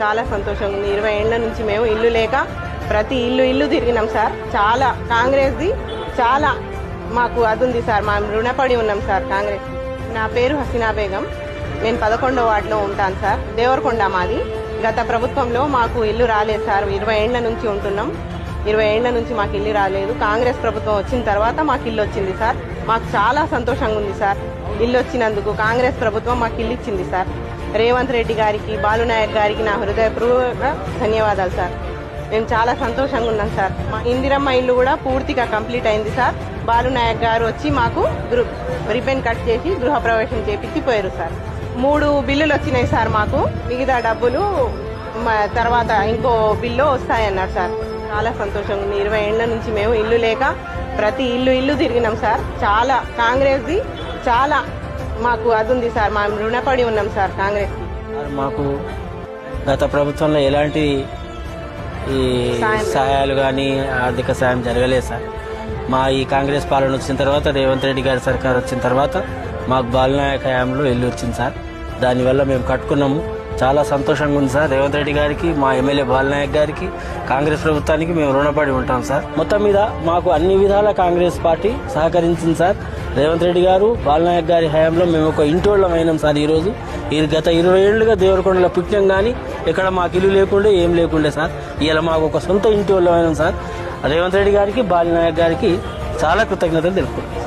చాలా సంతోషంగా ఉంది. 20 ఏళ్ల నుంచి మేము ఇల్లు లేక ప్రతి ఇల్లు తిరిగినాం సార్. చాలా కాంగ్రెస్ది చాలా మాకు అది ఉంది సార్. మేము రుణపడి ఉన్నాం సార్ కాంగ్రెస్. నా పేరు హసీనా బేగం. నేను 11వ వార్డులో ఉంటాను సార్. దేవరకొండ మాది. గత ప్రభుత్వంలో మాకు ఇల్లు రాలేదు సార్. 20 ఏళ్ల నుంచి ఉంటున్నాం. 20 ఏళ్ల నుంచి మాకు ఇల్లు రాలేదు. కాంగ్రెస్ ప్రభుత్వం వచ్చిన తర్వాత మాకు ఇల్లు వచ్చింది సార్. మాకు చాలా సంతోషంగా ఉంది సార్. ఇల్లు వచ్చినందుకు కాంగ్రెస్ ప్రభుత్వం మాకు ఇల్లు ఇచ్చింది సార్. రేవంత్ రెడ్డి గారికి, బాలునాయక్ గారికి నా హృదయపూర్వక ధన్యవాదాలు సార్. మేము చాలా సంతోషంగా ఉన్నాం సార్. మా ఇందిరమ్మ ఇల్లు కూడా పూర్తిగా కంప్లీట్ అయింది సార్. బాలునాయక్ గారు వచ్చి మాకు రిబన్ కట్ చేసి గృహప్రవేశం చేపించి పోయారు సార్. 3 బిల్లులు వచ్చినాయి సార్ మాకు. మిగతా డబ్బులు తర్వాత ఇంకో బిల్లు వస్తాయన్నారు సార్. చాలా సంతోషంగా ఉంది. 20 ఏళ్ల నుంచి మేము ఇల్లు లేక ప్రతి ఇల్లు తిరిగినాం సార్. చాలా కాంగ్రెస్ది చాలా మాకు అది ఉంది సార్. మేము రుణపడి ఉన్నాం సార్ కాంగ్రెస్. మాకు గత ప్రభుత్వంలో ఎలాంటి ఈ సహాయాలు కానీ ఆర్థిక సాయం జరగలేదు సార్. మా ఈ కాంగ్రెస్ పాలన వచ్చిన తర్వాత, రేవంత్ రెడ్డి గారి సర్కార్ వచ్చిన తర్వాత మాకు బాలనాయక హయాంలో ఇల్లు వచ్చింది సార్. దానివల్ల మేము కట్టుకున్నాము. చాలా సంతోషంగా ఉంది సార్. రేవంత్ రెడ్డి గారికి, మా ఎమ్మెల్యే బాలనాయక్ గారికి, కాంగ్రెస్ ప్రభుత్వానికి మేము రుణపడి ఉంటాం సార్. మొత్తం మీద మాకు అన్ని విధాల కాంగ్రెస్ పార్టీ సహకరించింది సార్. రేవంత్ రెడ్డి గారు, బాలనాయక్ గారి హయాంలో మేము ఒక ఇంటోళ్ళం అయినాం సార్. ఈరోజు గత 20 ఏళ్లుగా దేవరకొండలో పుట్టినాం కానీ ఇక్కడ మాకు ఇల్లు లేకుండే ఏం లేకుండే సార్. ఇలా మాకు ఒక సొంత ఇంటోళ్ళం అయినాం సార్. రేవంత్ రెడ్డి గారికి, బాలనాయక్ గారికి చాలా కృతజ్ఞతలు తెలుపుకుంటాం.